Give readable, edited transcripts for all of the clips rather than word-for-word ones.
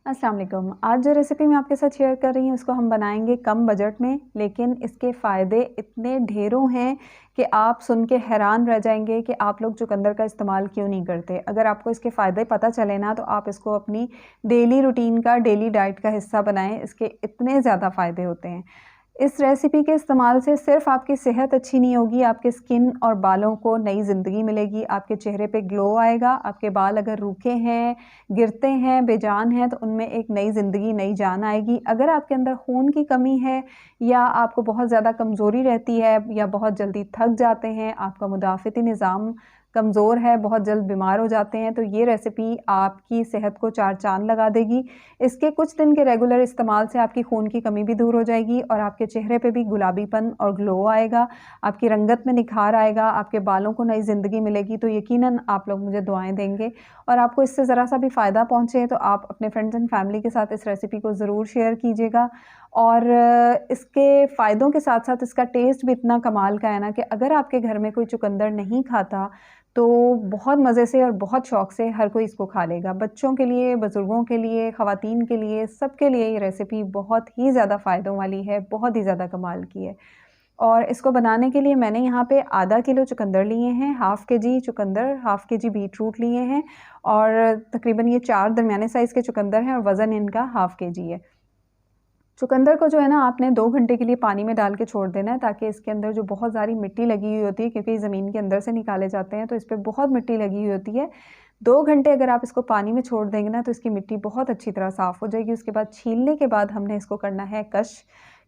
अस्सलाम वालेकुम। आज जो रेसिपी मैं आपके साथ शेयर कर रही हूँ उसको हम बनाएंगे कम बजट में, लेकिन इसके फ़ायदे इतने ढेरों हैं कि आप सुन के हैरान रह जाएंगे कि आप लोग चुकंदर का इस्तेमाल क्यों नहीं करते। अगर आपको इसके फ़ायदे पता चले ना तो आप इसको अपनी डेली रूटीन का, डेली डाइट का हिस्सा बनाएं। इसके इतने ज़्यादा फ़ायदे होते हैं। इस रेसिपी के इस्तेमाल से सिर्फ आपकी सेहत अच्छी नहीं होगी, आपके स्किन और बालों को नई ज़िंदगी मिलेगी, आपके चेहरे पे ग्लो आएगा। आपके बाल अगर रूखे हैं, गिरते हैं, बेजान हैं, तो उनमें एक नई ज़िंदगी, नई जान आएगी। अगर आपके अंदर खून की कमी है या आपको बहुत ज़्यादा कमज़ोरी रहती है या बहुत जल्दी थक जाते हैं, आपका मुदाफ़ती निज़ाम कमज़ोर है, बहुत जल्द बीमार हो जाते हैं, तो ये रेसिपी आपकी सेहत को चार चाँद लगा देगी। इसके कुछ दिन के रेगुलर इस्तेमाल से आपकी खून की कमी भी दूर हो जाएगी और आपके चेहरे पे भी गुलाबीपन और ग्लो आएगा, आपकी रंगत में निखार आएगा, आपके बालों को नई ज़िंदगी मिलेगी। तो यकीनन आप लोग मुझे दुआएँ देंगे और आपको इससे ज़रा सा भी फ़ायदा पहुँचे तो आप अपने फ्रेंड्स एंड फैमिली के साथ इस रेसिपी को ज़रूर शेयर कीजिएगा। और इसके फ़ायदों के साथ-साथ इसका टेस्ट भी इतना कमाल का है ना कि अगर आपके घर में कोई चुकंदर नहीं खाता तो बहुत मज़े से और बहुत शौक़ से हर कोई इसको खा लेगा। बच्चों के लिए, बुज़ुर्गों के लिए, ख़वातीन के लिए, सबके लिए ये रेसिपी बहुत ही ज़्यादा फ़ायदों वाली है, बहुत ही ज़्यादा कमाल की है। और इसको बनाने के लिए मैंने यहाँ पे आधा किलो चुकंदर लिए हैं, हाफ़ केजी चुकंदर, हाफ़ केजी बीटरूट लिए हैं और तकरीबन ये 4 दरमियाने साइज़ के चुकंदर हैं और वज़न इनका हाफ़ केजी है। चुकंदर को जो है ना आपने 2 घंटे के लिए पानी में डाल के छोड़ देना है, ताकि इसके अंदर जो बहुत सारी मिट्टी लगी हुई होती है, क्योंकि ज़मीन के अंदर से निकाले जाते हैं तो इस पे बहुत मिट्टी लगी हुई होती है। 2 घंटे अगर आप इसको पानी में छोड़ देंगे ना तो इसकी मिट्टी बहुत अच्छी तरह साफ़ हो जाएगी। उसके बाद छीलने के बाद हमने इसको करना है कश,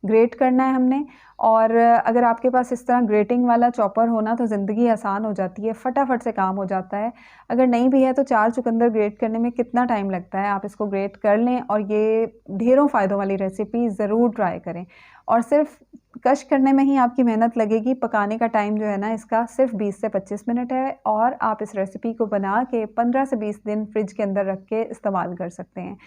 ग्रेट करना है हमने। और अगर आपके पास इस तरह ग्रेटिंग वाला चॉपर हो ना तो ज़िंदगी आसान हो जाती है, फटाफट से काम हो जाता है। अगर नहीं भी है तो 4 चुकंदर ग्रेट करने में कितना टाइम लगता है, आप इसको ग्रेट कर लें और ये ढेरों फ़ायदों वाली रेसिपी ज़रूर ट्राई करें। और सिर्फ़ कश करने में ही आपकी मेहनत लगेगी, पकाने का टाइम जो है ना इसका सिर्फ़ 20 से 25 मिनट है और आप इस रेसिपी को बना के 15 से 20 दिन फ्रिज के अंदर रख के इस्तेमाल कर सकते हैं।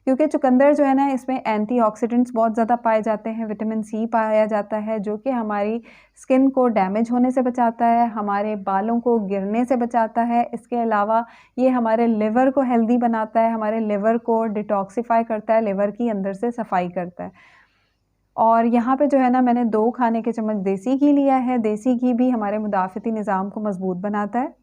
क्योंकि चुकंदर जो है ना इसमें एंटीऑक्सीडेंट्स बहुत ज़्यादा पाए जाते हैं, विटामिन सी पाया जाता है जो कि हमारी स्किन को डैमेज होने से बचाता है, हमारे बालों को गिरने से बचाता है। इसके अलावा ये हमारे लिवर को हेल्दी बनाता है, हमारे लिवर को डिटॉक्सिफ़ाई करता है, लिवर की अंदर से सफाई करता है। और यहाँ पे जो है ना मैंने 2 खाने के चम्मच देसी घी लिया है। देसी घी भी हमारे मुदाफ़ती निज़ाम को मज़बूत बनाता है।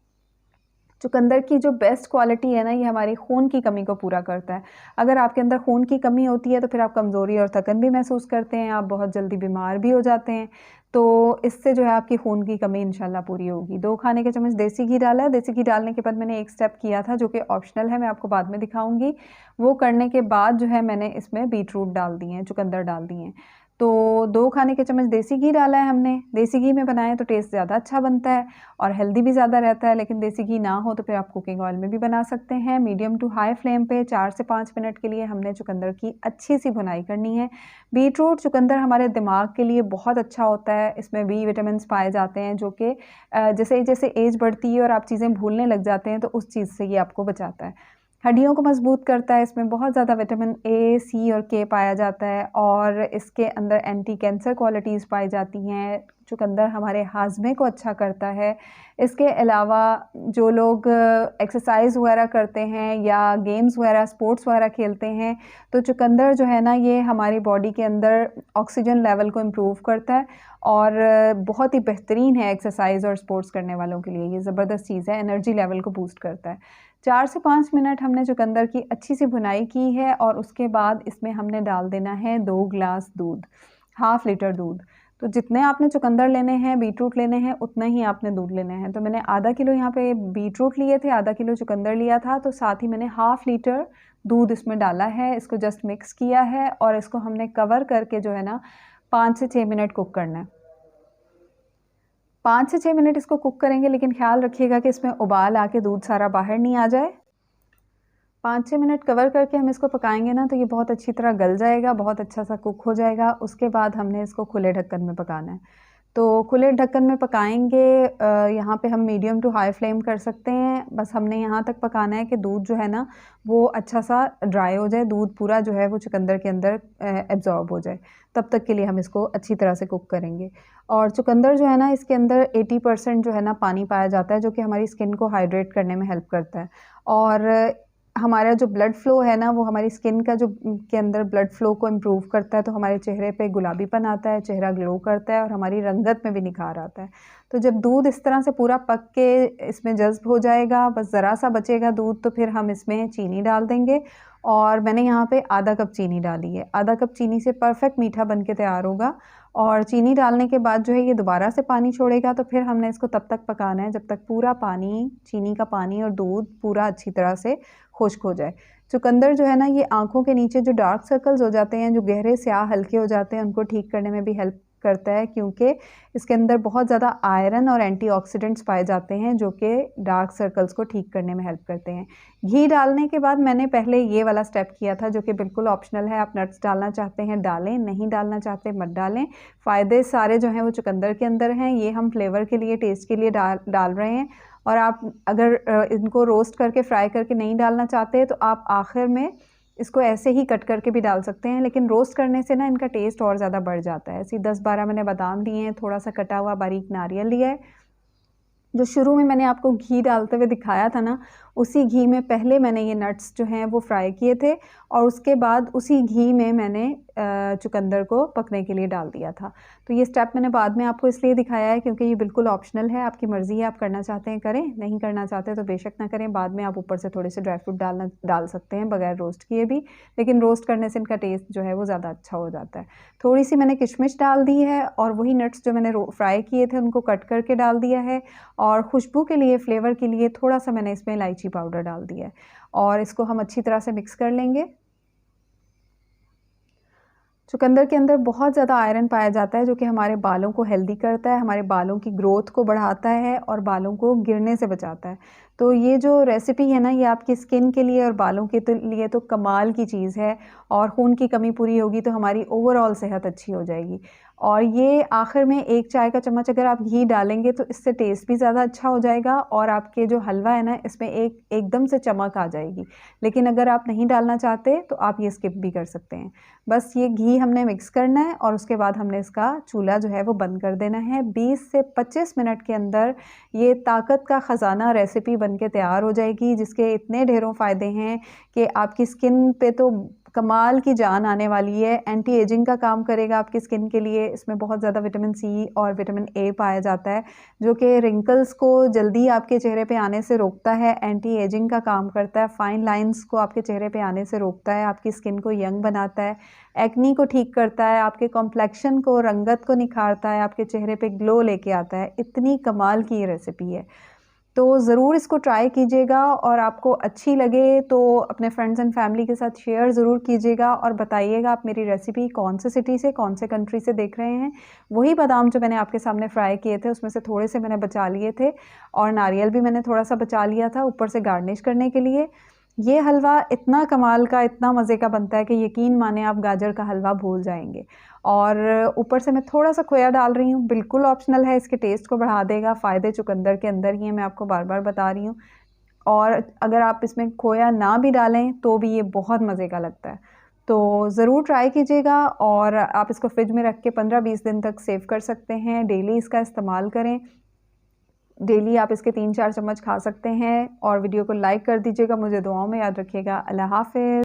चुकंदर की जो बेस्ट क्वालिटी है ना ये हमारी खून की कमी को पूरा करता है। अगर आपके अंदर खून की कमी होती है तो फिर आप कमज़ोरी और थकन भी महसूस करते हैं, आप बहुत जल्दी बीमार भी हो जाते हैं। तो इससे जो है आपकी खून की कमी इंशाल्लाह पूरी होगी। 2 खाने के चम्मच देसी घी डाला है। देसी घी डालने के बाद मैंने एक स्टेप किया था जो कि ऑप्शनल है, मैं आपको बाद में दिखाऊँगी। वो करने के बाद जो है मैंने इसमें बीटरूट डाल दिए हैं, चुकंदर डाल दिए हैं। तो 2 खाने के चम्मच देसी घी डाला है हमने। देसी घी में बनाएँ तो टेस्ट ज़्यादा अच्छा बनता है और हेल्दी भी ज़्यादा रहता है, लेकिन देसी घी ना हो तो फिर आप कुकिंग ऑयल में भी बना सकते हैं। मीडियम टू हाई फ्लेम पे 4 से 5 मिनट के लिए हमने चुकंदर की अच्छी-सी भुनाई करनी है। बीटरूट चुकंदर हमारे दिमाग के लिए बहुत अच्छा होता है, इसमें बी विटामिन्स पाए जाते हैं जो कि जैसे-जैसे एज बढ़ती है और आप चीज़ें भूलने लग जाते हैं तो उस चीज़ से ये आपको बचाता है। हड्डियों को मज़बूत करता है, इसमें बहुत ज़्यादा विटामिन ए, सी और के पाया जाता है और इसके अंदर एंटी कैंसर क्वालिटीज़ पाई जाती हैं। चुकंदर हमारे हाज़मे को अच्छा करता है। इसके अलावा जो लोग एक्सरसाइज़ वगैरह करते हैं या गेम्स वगैरह, स्पोर्ट्स वगैरह खेलते हैं, तो चुकंदर जो है ना ये हमारी बॉडी के अंदर ऑक्सीजन लेवल को इम्प्रूव करता है और बहुत ही बेहतरीन है एक्सरसाइज़ और स्पोर्ट्स करने वालों के लिए। ये ज़बरदस्त चीज़ है, एनर्जी लेवल को बूस्ट करता है। 4 से 5 मिनट हमने चुकंदर की अच्छी-सी भुनाई की है और उसके बाद इसमें हमने डाल देना है 2 ग्लास दूध, हाफ़ लीटर दूध। तो जितने आपने चुकंदर लेने हैं, बीटरूट लेने हैं, उतना ही आपने दूध लेने हैं। तो मैंने आधा किलो यहाँ पे बीटरूट लिए थे, आधा किलो चुकंदर लिया था, तो साथ ही मैंने हाफ़ लीटर दूध इसमें डाला है। इसको जस्ट मिक्स किया है और इसको हमने कवर करके जो है ना 5 से 6 मिनट कुक करना है। 5 से 6 मिनट इसको कुक करेंगे, लेकिन ख़्याल रखिएगा कि इसमें उबाल आके दूध सारा बाहर नहीं आ जाए। 5-6 मिनट कवर करके हम इसको पकाएँगे ना तो ये बहुत अच्छी तरह गल जाएगा, बहुत अच्छा-सा कुक हो जाएगा। उसके बाद हमने इसको खुले ढक्कन में पकाना है। तो खुले ढक्कन में पकाएँगे यहाँ पे हम मीडियम टू हाई फ्लेम कर सकते हैं। बस हमने यहाँ तक पकाना है कि दूध जो है ना वो अच्छा-सा ड्राई हो जाए, दूध पूरा जो है वो चुकंदर के अंदर एब्ज़ॉर्ब हो जाए। तब तक के लिए हम इसको अच्छी तरह से कुक करेंगे। और चुकंदर जो है ना इसके अंदर 80% जो है ना पानी पाया जाता है, जो कि हमारी स्किन को हाइड्रेट करने में हेल्प करता है। और हमारा जो ब्लड फ़्लो है ना, वो हमारी स्किन का जो के अंदर ब्लड फ़्लो को इम्प्रूव करता है, तो हमारे चेहरे पे गुलाबीपन आता है, चेहरा ग्लो करता है और हमारी रंगत में भी निखार आता है। तो जब दूध इस तरह से पूरा पक के इसमें जज़्ब हो जाएगा, बस ज़रा-सा बचेगा दूध, तो फिर हम इसमें चीनी डाल देंगे और मैंने यहाँ पे आधा कप चीनी डाली है। आधा कप चीनी से परफ़ेक्ट मीठा बन के तैयार होगा और चीनी डालने के बाद जो है ये दोबारा से पानी छोड़ेगा, तो फिर हमने इसको तब तक पकाना है जब तक पूरा पानी, चीनी का पानी और दूध पूरा अच्छी तरह से खुश्क हो जाए। चुकंदर जो है ना, ये आँखों के नीचे जो डार्क सर्कल्स हो जाते हैं, जो गहरे स्याह हल्के हो जाते हैं, उनको ठीक करने में भी हेल्प करता है, क्योंकि इसके अंदर बहुत ज़्यादा आयरन और एंटीऑक्सीडेंट्स पाए जाते हैं जो कि डार्क सर्कल्स को ठीक करने में हेल्प करते हैं। घी डालने के बाद मैंने पहले ये वाला स्टेप किया था जो कि बिल्कुल ऑप्शनल है। आप नट्स डालना चाहते हैं डालें, नहीं डालना चाहते मत डालें। फ़ायदे सारे जो हैं वो चुकंदर के अंदर हैं। ये हम फ्लेवर के लिए, टेस्ट के लिए डाल रहे हैं। और आप अगर इनको रोस्ट करके, फ्राई करके नहीं डालना चाहते तो आप आखिर में इसको ऐसे ही कट करके भी डाल सकते हैं, लेकिन रोस्ट करने से ना इनका टेस्ट और ज़्यादा बढ़ जाता है। ऐसे 10-12 मैंने बादाम लिए हैं, थोड़ा सा कटा हुआ बारीक नारियल लिया है। जो शुरू में मैंने आपको घी डालते हुए दिखाया था ना, उसी घी में पहले मैंने ये नट्स जो हैं वो फ्राई किए थे और उसके बाद उसी घी में मैंने चुकंदर को पकने के लिए डाल दिया था। तो ये स्टेप मैंने बाद में आपको इसलिए दिखाया है क्योंकि ये बिल्कुल ऑप्शनल है, आपकी मर्ज़ी है, आप करना चाहते हैं करें, नहीं करना चाहते तो बेशक ना करें। बाद में आप ऊपर से थोड़े से ड्राई फ्रूट डाल सकते हैं बगैर रोस्ट किए भी, लेकिन रोस्ट करने से इनका टेस्ट जो है वो ज़्यादा अच्छा हो जाता है। थोड़ी-सी मैंने किशमिश डाल दी है और वही नट्स जो मैंने फ्राई किए थे उनको कट करके डाल दिया है और खुशबू के लिए, फ्लेवर के लिए थोड़ा-सा मैंने इसमें इलायची पाउडर डाल दिया है और इसको हम अच्छी तरह से मिक्स कर लेंगे। चुकंदर के अंदर बहुत ज़्यादा आयरन पाया जाता है जो कि हमारे बालों को हेल्दी करता है, हमारे बालों की ग्रोथ को बढ़ाता है और बालों को गिरने से बचाता है। तो ये जो रेसिपी है ना, ये आपकी स्किन के लिए और बालों के लिए तो कमाल की चीज़ है और खून की कमी पूरी होगी तो हमारी ओवरऑल सेहत अच्छी हो जाएगी। और ये आखिर में 1 चाय का चम्मच अगर आप घी डालेंगे तो इससे टेस्ट भी ज़्यादा अच्छा हो जाएगा और आपके जो हलवा है ना, इसमें एकदम से चमक आ जाएगी। लेकिन अगर आप नहीं डालना चाहते तो आप ये स्किप भी कर सकते हैं। बस ये घी हमने मिक्स करना है और उसके बाद हमने इसका चूल्हा जो है वो बंद कर देना है। 20 से 25 मिनट के अंदर ये ताकत का ख़ज़ाना रेसिपी बन के तैयार हो जाएगी, जिसके इतने ढेरों फ़ायदे हैं कि आपकी स्किन पे तो कमाल की जान आने वाली है। एंटी एजिंग का काम करेगा आपकी स्किन के लिए। इसमें बहुत ज़्यादा विटामिन सी और विटामिन ए पाया जाता है जो कि रिंकल्स को जल्दी आपके चेहरे पे आने से रोकता है, एंटी एजिंग का काम करता है, फाइन लाइंस को आपके चेहरे पे आने से रोकता है, आपकी स्किन को यंग बनाता है, एक्नी को ठीक करता है, आपके कॉम्प्लेक्शन को, रंगत को निखारता है, आपके चेहरे पे ग्लो लेके आता है। इतनी कमाल की ये रेसिपी है। तो ज़रूर इसको ट्राई कीजिएगा और आपको अच्छी लगे तो अपने फ्रेंड्स एंड फैमिली के साथ शेयर ज़रूर कीजिएगा और बताइएगा आप मेरी रेसिपी कौन से सिटी से, कौन से कंट्री से देख रहे हैं। वही बादाम जो मैंने आपके सामने फ्राई किए थे उसमें से थोड़े से मैंने बचा लिए थे और नारियल भी मैंने थोड़ा सा बचा लिया था ऊपर से गार्निश करने के लिए। ये हलवा इतना कमाल का, इतना मज़े का बनता है कि यकीन माने आप गाजर का हलवा भूल जाएँगे। और ऊपर से मैं थोड़ा-सा खोया डाल रही हूँ, बिल्कुल ऑप्शनल है, इसके टेस्ट को बढ़ा देगा, फ़ायदे चुकंदर के अंदर ही हैं, मैं आपको बार-बार बता रही हूँ। और अगर आप इसमें खोया ना भी डालें तो भी ये बहुत मज़े का लगता है। तो ज़रूर ट्राई कीजिएगा और आप इसको फ्रिज में रख के 15-20 दिन तक सेव कर सकते हैं। डेली इसका इस्तेमाल करें। डेली आप इसके 3-4 चम्मच खा सकते हैं और वीडियो को लाइक कर दीजिएगा। मुझे दुआओं में याद रखिएगा। अल्लाह हाफ़िज़।